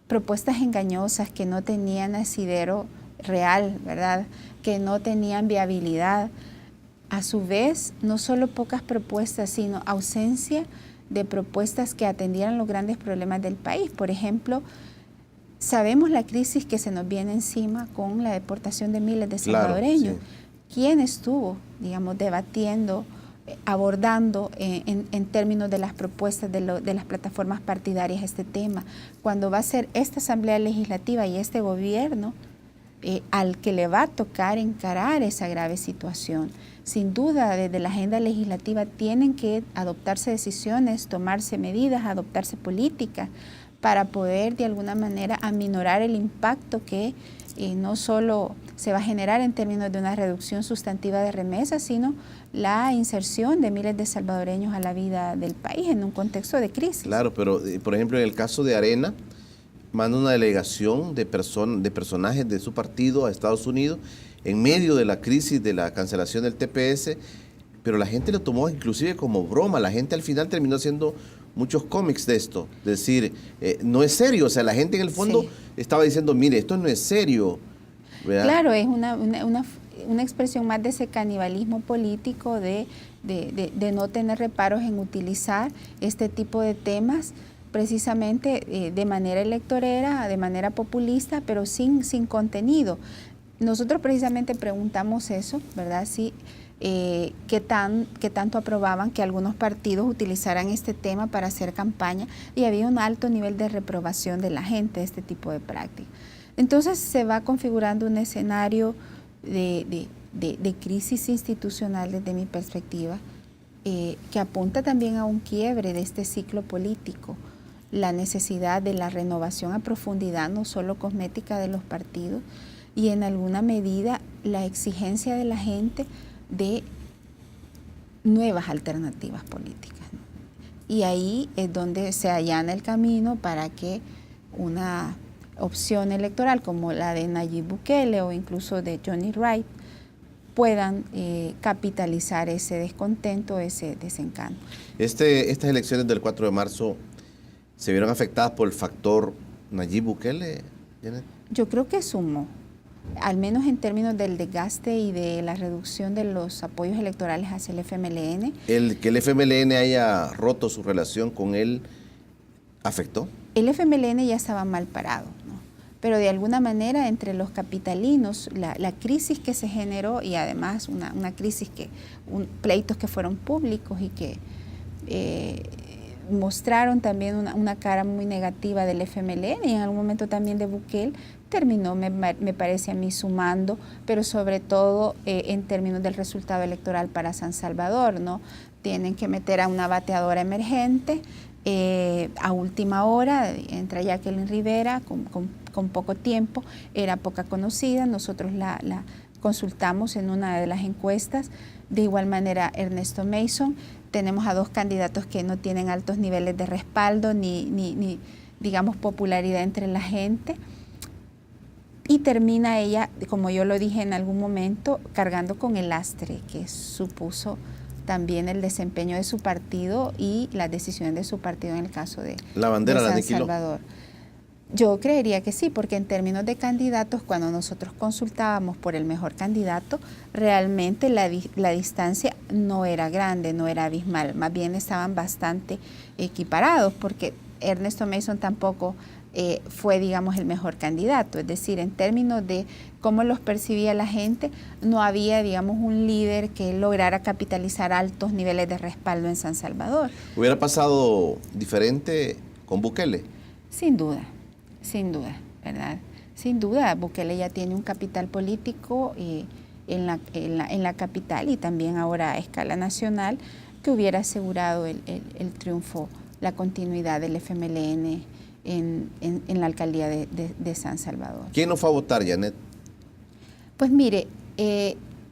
propuestas engañosas que no tenían asidero real, ¿verdad? Que no tenían viabilidad. A su vez, no solo pocas propuestas, sino ausencia de propuestas que atendieran los grandes problemas del país. Por ejemplo, sabemos la crisis que se nos viene encima con la deportación de miles de salvadoreños. Claro, sí. ¿Quién estuvo, digamos, debatiendo, abordando en términos de las propuestas de las plataformas partidarias este tema? Cuando va a ser esta Asamblea Legislativa y este gobierno al que le va a tocar encarar esa grave situación. Sin duda, desde la agenda legislativa tienen que adoptarse decisiones, tomarse medidas, adoptarse políticas para poder de alguna manera aminorar el impacto que no solo se va a generar en términos de una reducción sustantiva de remesas, sino la inserción de miles de salvadoreños a la vida del país en un contexto de crisis. Claro, pero por ejemplo en el caso de Arena, manda una delegación de personajes de su partido a Estados Unidos en medio de la crisis de la cancelación del TPS, pero la gente lo tomó inclusive como broma. La gente al final terminó haciendo muchos cómics de esto, es decir, no es serio. O sea, la gente en el fondo estaba diciendo, mire, esto no es serio, ¿verdad? Claro, es una expresión más de ese canibalismo político de no tener reparos en utilizar este tipo de temas precisamente de manera electorera, de manera populista, pero sin contenido. Nosotros precisamente preguntamos eso, ¿verdad? Sí, qué tanto aprobaban que algunos partidos utilizaran este tema para hacer campaña, y había un alto nivel de reprobación de la gente de este tipo de práctica. Entonces se va configurando un escenario de crisis institucional desde mi perspectiva, que apunta también a un quiebre de este ciclo político, la necesidad de la renovación a profundidad, no solo cosmética, de los partidos, y en alguna medida la exigencia de la gente de nuevas alternativas políticas. Y ahí es donde se allana el camino para que una opción electoral como la de Nayib Bukele o incluso de Johnny Wright puedan capitalizar ese descontento, ese desencanto. Estas elecciones del 4 de marzo se vieron afectadas por el factor Nayib Bukele, Janet. Yo creo que sumó, al menos en términos del desgaste y de la reducción de los apoyos electorales hacia el FMLN. Que el FMLN haya roto su relación con él, ¿afectó? El FMLN ya estaba mal parado, ¿no? Pero de alguna manera entre los capitalinos, la crisis que se generó, y además una crisis pleitos que fueron públicos y que mostraron también una cara muy negativa del FMLN y en algún momento también de Bukele, terminó, me parece a mí, sumando, pero sobre todo en términos del resultado electoral para San Salvador, ¿no? Tienen que meter a una bateadora emergente a última hora, entra Jacqueline Rivera con poco tiempo, era poca conocida, nosotros la consultamos en una de las encuestas. De igual manera Ernesto Mason, tenemos a dos candidatos que no tienen altos niveles de respaldo ni digamos popularidad entre la gente, y termina ella, como yo lo dije en algún momento, cargando con el lastre que supuso también el desempeño de su partido y las decisiones de su partido en el caso de la bandera de San Salvador. Yo creería que sí, porque en términos de candidatos, cuando nosotros consultábamos por el mejor candidato, realmente la distancia no era grande, no era abismal, más bien estaban bastante equiparados, porque Ernesto Mason tampoco fue, digamos, el mejor candidato. Es decir, en términos de cómo los percibía la gente, no había, digamos, un líder que lograra capitalizar altos niveles de respaldo en San Salvador. ¿Hubiera pasado diferente con Bukele? Sin duda, ¿verdad? Sin duda, Bukele ya tiene un capital político en la capital y también ahora a escala nacional que hubiera asegurado el triunfo, la continuidad del FMLN en la alcaldía de San Salvador. ¿Quién no fue a votar, Janet? Pues mire,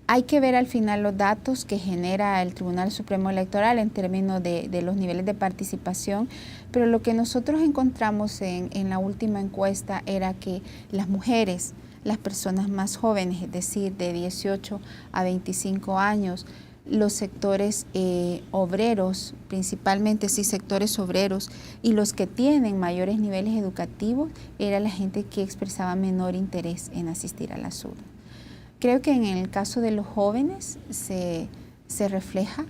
Hay que ver al final los datos que genera el Tribunal Supremo Electoral en términos de los niveles de participación, pero lo que nosotros encontramos en la última encuesta era que las mujeres, las personas más jóvenes, es decir, de 18 a 25 años, los sectores obreros, principalmente sí sectores obreros, y los que tienen mayores niveles educativos, era la gente que expresaba menor interés en asistir a las urnas. Creo que en el caso de los jóvenes se refleja,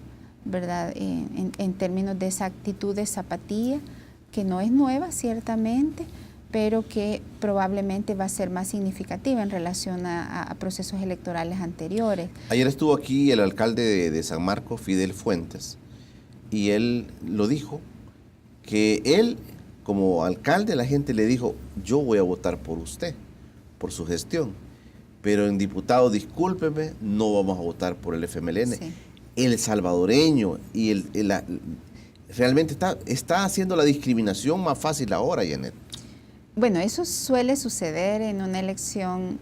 ¿verdad?, en términos de esa actitud de zapatilla, que no es nueva ciertamente, pero que probablemente va a ser más significativa en relación a procesos electorales anteriores. Ayer estuvo aquí el alcalde de San Marcos, Fidel Fuentes, y él lo dijo, que él como alcalde, la gente le dijo, yo voy a votar por usted, por su gestión, pero en diputado, discúlpeme, no vamos a votar por el FMLN. Sí. El salvadoreño y realmente está haciendo la discriminación más fácil ahora, Janet. Bueno, eso suele suceder en una elección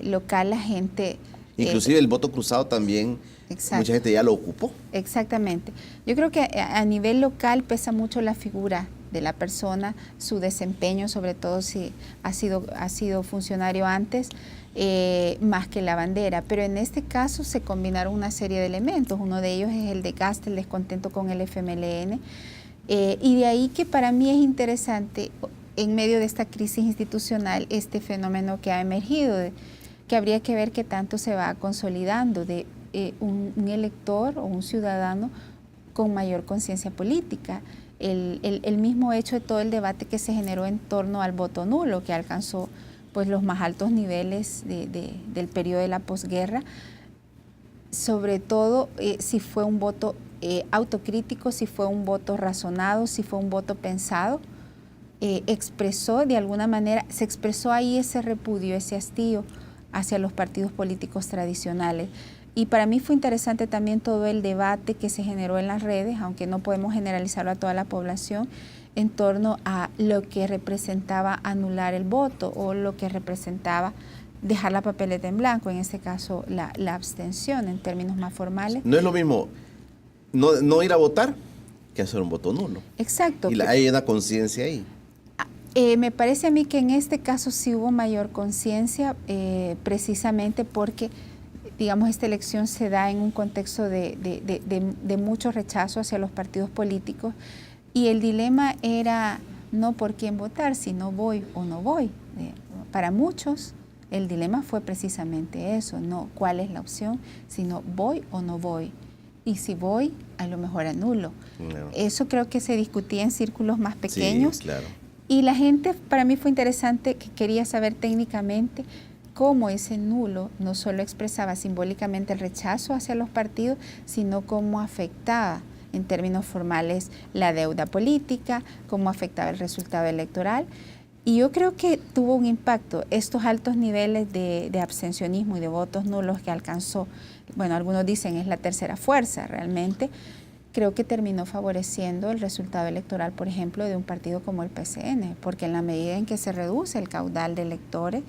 local, la gente... Inclusive el voto cruzado también, exacto, mucha gente ya lo ocupó. Exactamente. Yo creo que a nivel local pesa mucho la figura de la persona, su desempeño, sobre todo si ha sido funcionario antes, más que la bandera. Pero en este caso se combinaron una serie de elementos. Uno de ellos es el desgaste, el descontento con el FMLN. Y de ahí que para mí es interesante, en medio de esta crisis institucional, este fenómeno que ha emergido, que habría que ver qué tanto se va consolidando de un elector o un ciudadano con mayor conciencia política. El mismo hecho de todo el debate que se generó en torno al voto nulo, que alcanzó pues los más altos niveles del periodo de la posguerra, sobre todo si fue un voto autocrítico, si fue un voto razonado, si fue un voto pensado, expresó de alguna manera, se expresó ahí ese repudio, ese hastío hacia los partidos políticos tradicionales. Y para mí fue interesante también todo el debate que se generó en las redes, aunque no podemos generalizarlo a toda la población, en torno a lo que representaba anular el voto o lo que representaba dejar la papeleta en blanco, en este caso la abstención en términos más formales. No es lo mismo no ir a votar que hacer un voto nulo. Exacto. Y hay una conciencia ahí. Me parece a mí que en este caso sí hubo mayor conciencia, precisamente porque, digamos, esta elección se da en un contexto de mucho rechazo hacia los partidos políticos, y el dilema era no por quién votar, sino voy o no voy. Para muchos el dilema fue precisamente eso, no cuál es la opción, sino voy o no voy. Y si voy, a lo mejor anulo. No. Eso creo que se discutía en círculos más pequeños. Sí, claro. Y la gente, para mí fue interesante, que quería saber técnicamente cómo ese nulo no solo expresaba simbólicamente el rechazo hacia los partidos, sino cómo afectaba en términos formales la deuda política, cómo afectaba el resultado electoral. Y yo creo que tuvo un impacto estos altos niveles de abstencionismo y de votos nulos que alcanzó. Bueno, algunos dicen es la tercera fuerza realmente. Creo que terminó favoreciendo el resultado electoral, por ejemplo, de un partido como el PCN, porque en la medida en que se reduce el caudal de electores,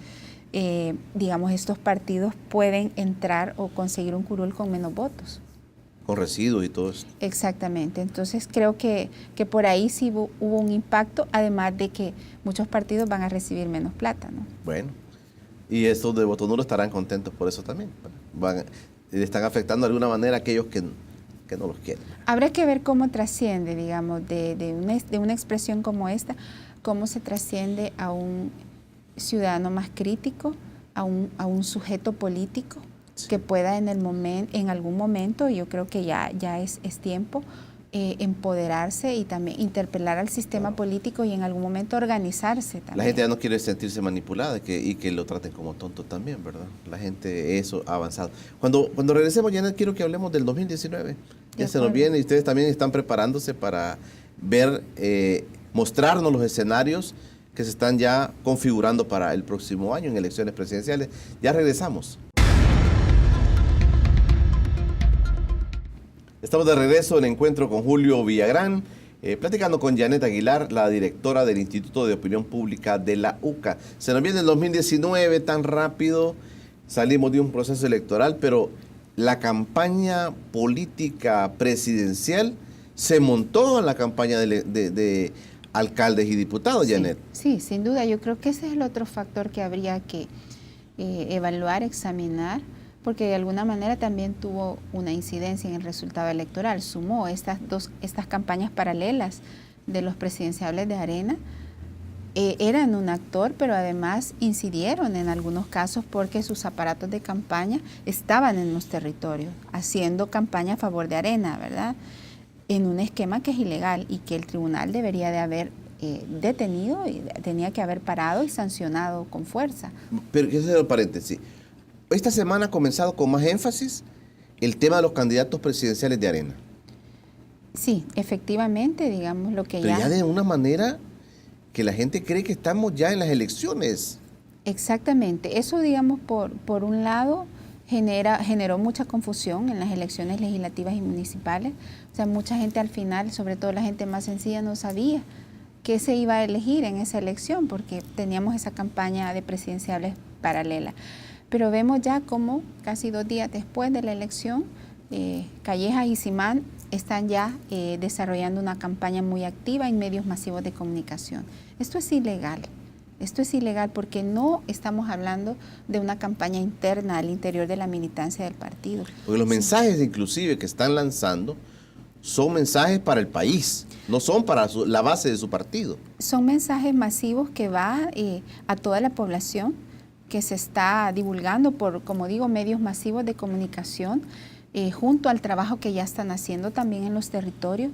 digamos, estos partidos pueden entrar o conseguir un curul con menos votos. Con residuos y todo eso. Exactamente. Entonces creo que por ahí sí hubo un impacto, además de que muchos partidos van a recibir menos plata, ¿no? Bueno, y estos de voto nulo estarán contentos por eso también. Están afectando de alguna manera a aquellos que no los quieren. Habrá que ver cómo trasciende, digamos, de una expresión como esta, cómo se trasciende a un ciudadano más crítico, a un sujeto político, sí, que pueda en algún momento, yo creo que ya es tiempo, empoderarse y también interpelar al sistema político y en algún momento organizarse también. La gente ya no quiere sentirse manipulada y que lo traten como tonto también, ¿verdad? La gente, eso ha avanzado. Cuando regresemos, ya quiero que hablemos del 2019. Ya se nos viene y ustedes también están preparándose para ver, mostrarnos los escenarios que se están ya configurando para el próximo año en elecciones presidenciales. Ya regresamos. Estamos de regreso en Encuentro con Julio Villagrán, platicando con Janet Aguilar, la directora del Instituto de Opinión Pública de la UCA. Se nos viene el 2019 tan rápido, salimos de un proceso electoral, pero la campaña política presidencial se montó en la campaña de alcaldes y diputados, Sí, Janet. sí, sin duda. Yo creo que ese es el otro factor que habría que evaluar, examinar, porque de alguna manera también tuvo una incidencia en el resultado electoral. Sumó estas campañas paralelas de los presidenciables de Arena. Eran un actor, pero además incidieron en algunos casos porque sus aparatos de campaña estaban en los territorios, haciendo campaña a favor de Arena, ¿verdad? En un esquema que es ilegal y que el tribunal debería de haber detenido y tenía que haber parado y sancionado con fuerza. Pero quiero hacer un paréntesis. Esta semana ha comenzado con más énfasis el tema de los candidatos presidenciales de Arena. Sí, efectivamente, digamos lo que Pero ya de una manera que la gente cree que estamos ya en las elecciones. Exactamente. Eso, digamos, por un lado, generó mucha confusión en las elecciones legislativas y municipales. O sea, mucha gente al final, sobre todo la gente más sencilla, no sabía qué se iba a elegir en esa elección, porque teníamos esa campaña de presidenciales paralela. Pero vemos ya cómo casi 2 días después de la elección, Callejas y Simán están ya desarrollando una campaña muy activa en medios masivos de comunicación. Esto es ilegal. Esto es ilegal porque no estamos hablando de una campaña interna al interior de la militancia del partido. Porque los mensajes inclusive que están lanzando son mensajes para el país, no son para la base de su partido. Son mensajes masivos que va a toda la población, que se está divulgando por, como digo, medios masivos de comunicación, junto al trabajo que ya están haciendo también en los territorios,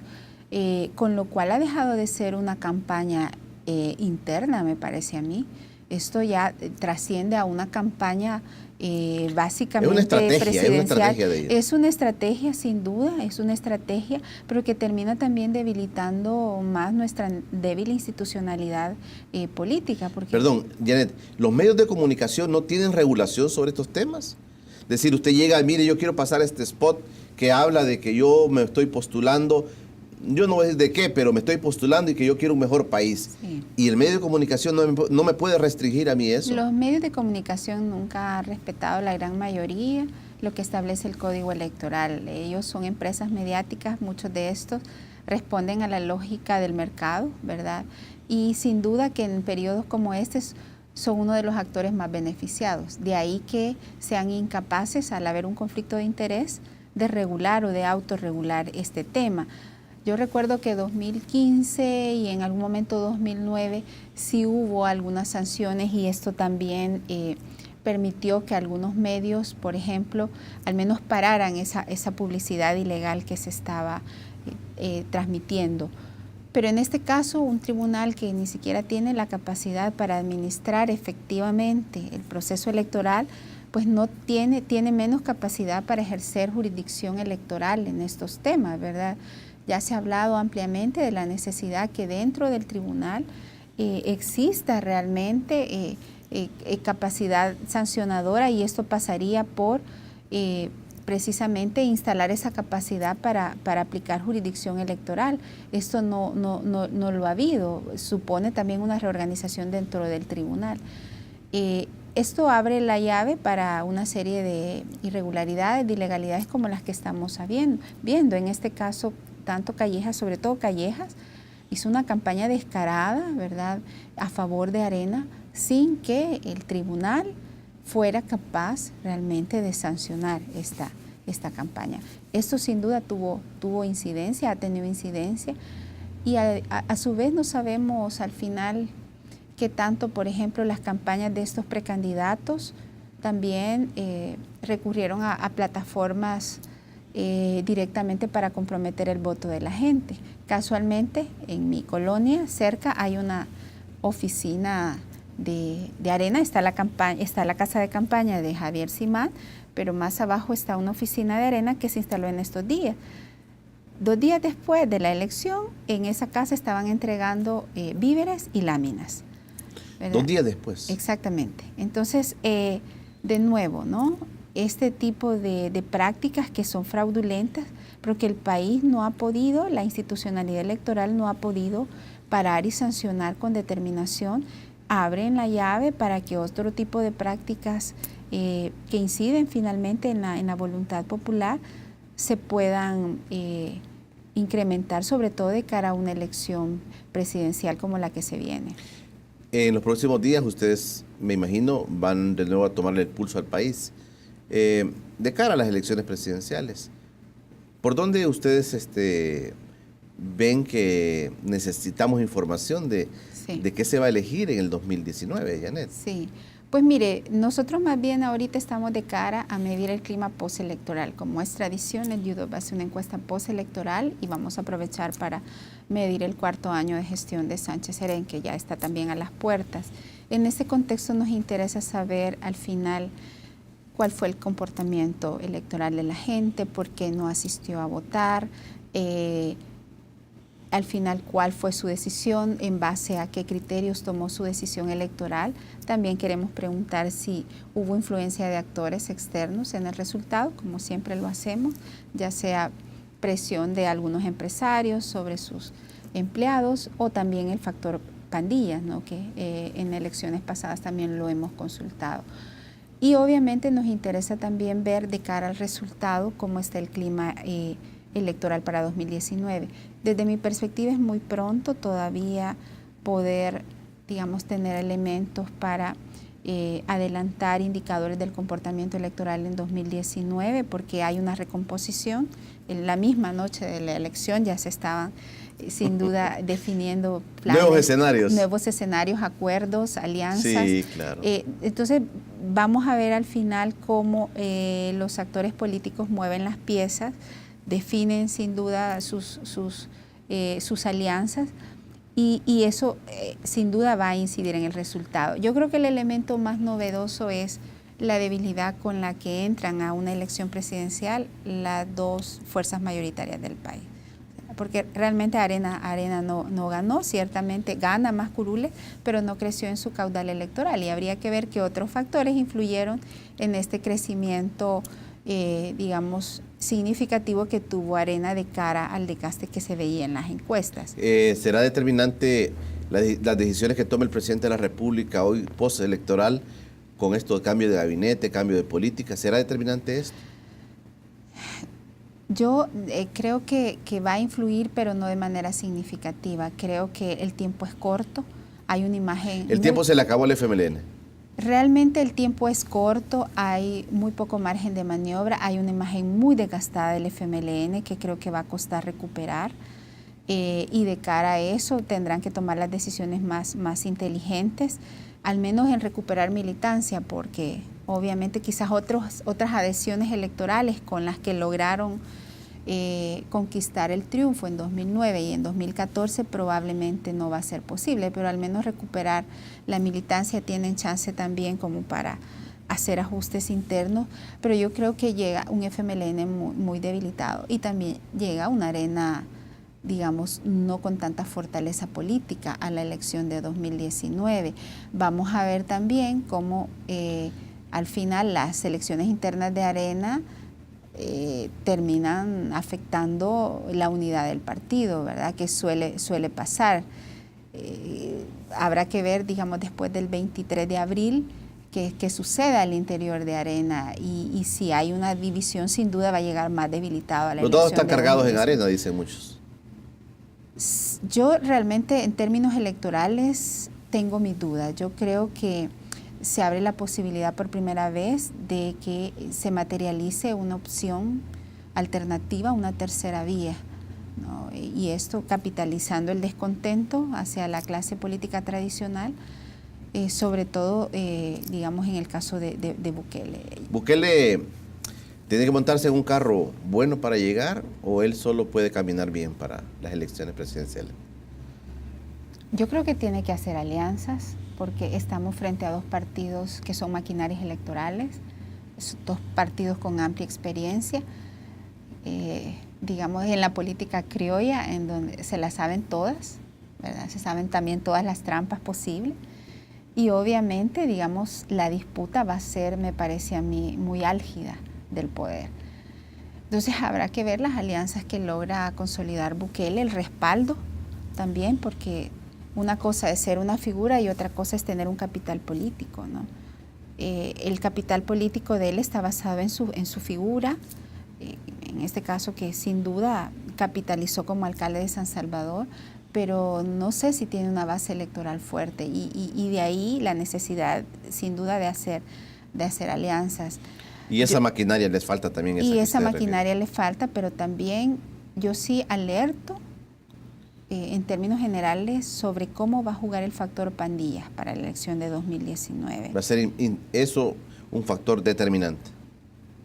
con lo cual ha dejado de ser una campaña interna, me parece a mí. Esto ya trasciende a una campaña básicamente presidencial. Es una estrategia de ellos. Es una estrategia, sin duda, es una estrategia, pero que termina también debilitando más nuestra débil institucionalidad política. Porque Perdón, Janet, ¿los medios de comunicación no tienen regulación sobre estos temas? Es decir, usted llega, mire, yo quiero pasar este spot que habla de que yo me estoy postulando, yo no voy a decir de qué, pero me estoy postulando y que yo quiero un mejor país. Sí. Y el medio de comunicación no me puede restringir a mí eso. Los medios de comunicación nunca han respetado, la gran mayoría, lo que establece el Código Electoral. Ellos son empresas mediáticas, muchos de estos responden a la lógica del mercado, ¿verdad? Y sin duda que en periodos como este son uno de los actores más beneficiados. De ahí que sean incapaces, al haber un conflicto de interés, de regular o de autorregular este tema. Yo recuerdo que 2015 y en algún momento 2009 sí hubo algunas sanciones y esto también permitió que algunos medios, por ejemplo, al menos pararan esa publicidad ilegal que se estaba transmitiendo. Pero en este caso, un tribunal que ni siquiera tiene la capacidad para administrar efectivamente el proceso electoral, pues no tiene menos capacidad para ejercer jurisdicción electoral en estos temas, ¿verdad? Ya se ha hablado ampliamente de la necesidad que dentro del tribunal exista realmente capacidad sancionadora, y esto pasaría por precisamente instalar esa capacidad para aplicar jurisdicción electoral. Esto no lo ha habido, supone también una reorganización dentro del tribunal. Esto abre la llave para una serie de irregularidades, de ilegalidades como las que estamos viendo. En este caso, tanto Callejas, sobre todo Callejas, hizo una campaña descarada, ¿verdad?, a favor de Arena, sin que el tribunal fuera capaz realmente de sancionar esta campaña. Esto sin duda tuvo incidencia, ha tenido incidencia, y a su vez no sabemos al final qué tanto, por ejemplo, las campañas de estos precandidatos también recurrieron a plataformas directamente para comprometer el voto de la gente. Casualmente, en mi colonia, cerca, hay una oficina de Arena, está la casa de campaña de Javier Simán, pero más abajo está una oficina de Arena que se instaló en estos días. 2 días después de la elección, en esa casa estaban entregando víveres y láminas, ¿verdad? 2 días después. Exactamente. Entonces, de nuevo, ¿no?, este tipo de prácticas que son fraudulentas, pero que el país no ha podido, la institucionalidad electoral no ha podido parar y sancionar con determinación, abren la llave para que otro tipo de prácticas que inciden finalmente en la voluntad popular se puedan incrementar, sobre todo de cara a una elección presidencial como la que se viene. En los próximos días ustedes, me imagino, van de nuevo a tomarle el pulso al país. De cara a las elecciones presidenciales, ¿por dónde ustedes ven que necesitamos información de qué se va a elegir en el 2019, Janet? Sí, pues mire, nosotros más bien ahorita estamos de cara a medir el clima postelectoral. Como es tradición, el UDOP hace una encuesta postelectoral y vamos a aprovechar para medir el 4º año de gestión de Sánchez Serén, que ya está también a las puertas. En ese contexto nos interesa saber al final cuál fue el comportamiento electoral de la gente, por qué no asistió a votar, al final cuál fue su decisión, en base a qué criterios tomó su decisión electoral. También queremos preguntar si hubo influencia de actores externos en el resultado, como siempre lo hacemos, ya sea presión de algunos empresarios sobre sus empleados o también el factor pandillas, ¿no? Que en elecciones pasadas también lo hemos consultado. Y obviamente nos interesa también ver de cara al resultado cómo está el clima electoral para 2019. Desde mi perspectiva es muy pronto todavía poder, digamos, tener elementos para adelantar indicadores del comportamiento electoral en 2019, porque hay una recomposición. En la misma noche de la elección ya se estaban sin duda definiendo planes, nuevos escenarios, acuerdos, alianzas. Sí, claro. Entonces vamos a ver al final cómo los actores políticos mueven las piezas, definen sin duda sus alianzas y eso sin duda va a incidir en el resultado. Yo creo que el elemento más novedoso es la debilidad con la que entran a una elección presidencial las dos fuerzas mayoritarias del país. Porque realmente Arena no ganó, ciertamente gana más curules, pero no creció en su caudal electoral y habría que ver qué otros factores influyeron en este crecimiento, digamos, significativo que tuvo Arena de cara al desgaste que se veía en las encuestas. ¿Será determinante las decisiones que tome el presidente de la República hoy postelectoral con esto de cambio de gabinete, cambio de política? ¿Será determinante esto? Yo creo que va a influir, pero no de manera significativa. Creo que el tiempo es corto, hay una imagen... ¿El tiempo se le acabó al FMLN? Realmente el tiempo es corto, hay muy poco margen de maniobra, hay una imagen muy desgastada del FMLN que creo que va a costar recuperar y de cara a eso tendrán que tomar las decisiones más inteligentes, al menos en recuperar militancia, porque obviamente quizás otras adhesiones electorales con las que lograron conquistar el triunfo en 2009 y en 2014 probablemente no va a ser posible, pero al menos recuperar la militancia tienen chance también como para hacer ajustes internos, pero yo creo que llega un FMLN muy debilitado y también llega una Arena, digamos, no con tanta fortaleza política a la elección de 2019. Vamos a ver también cómo al final las elecciones internas de Arena terminan afectando la unidad del partido, ¿verdad? Que suele pasar. Habrá que ver, digamos, después del 23 de abril qué sucede al interior de Arena y si hay una división, sin duda va a llegar más debilitado a la elección. Los dados están cargados en Arena, dicen muchos. Yo realmente en términos electorales tengo mis dudas. Yo creo que se abre la posibilidad por primera vez de que se materialice una opción alternativa, una tercera vía, ¿no? Y esto capitalizando el descontento hacia la clase política tradicional, sobre todo, digamos, en el caso de Bukele. ¿Bukele tiene que montarse en un carro bueno para llegar o él solo puede caminar bien para las elecciones presidenciales? Yo creo que tiene que hacer alianzas, porque estamos frente a dos partidos que son maquinarias electorales, dos partidos con amplia experiencia, digamos, en la política criolla, en donde se la saben todas, ¿verdad? Se saben también todas las trampas posibles. Y obviamente, digamos, la disputa va a ser, me parece a mí, muy álgida del poder. Entonces habrá que ver las alianzas que logra consolidar Bukele, el respaldo también, porque una cosa es ser una figura y otra cosa es tener un capital político, ¿no? El capital político de él está basado en su figura, en este caso que sin duda capitalizó como alcalde de San Salvador, pero no sé si tiene una base electoral fuerte y de ahí la necesidad sin duda de hacer alianzas. Y esa maquinaria les falta también. Esa maquinaria le falta, pero también yo sí alerto en términos generales sobre cómo va a jugar el factor pandillas para la elección de 2019. Va a ser eso un factor determinante.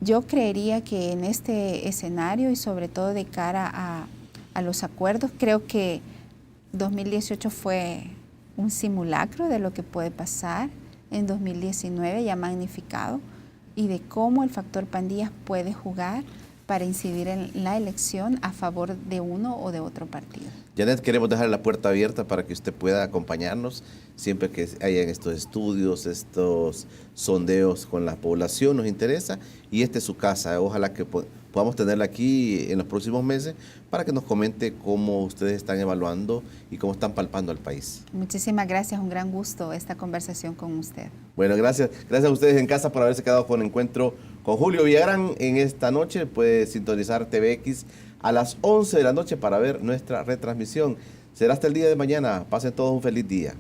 Yo creería que en este escenario y sobre todo de cara a los acuerdos, creo que 2018 fue un simulacro de lo que puede pasar en 2019, ya magnificado, y de cómo el factor pandillas puede jugar para incidir en la elección a favor de uno o de otro partido. Janet, queremos dejar la puerta abierta para que usted pueda acompañarnos siempre que hayan estos estudios, estos sondeos con la población, nos interesa, y esta es su casa. Ojalá que podamos tenerla aquí en los próximos meses para que nos comente cómo ustedes están evaluando y cómo están palpando al país. Muchísimas gracias, un gran gusto esta conversación con usted. Bueno, gracias a ustedes en casa por haberse quedado con Encuentro con Julio Villagrán en esta noche. Puede sintonizar TVX a las 11 de la noche para ver nuestra retransmisión. Será hasta el día de mañana. Pasen todos un feliz día.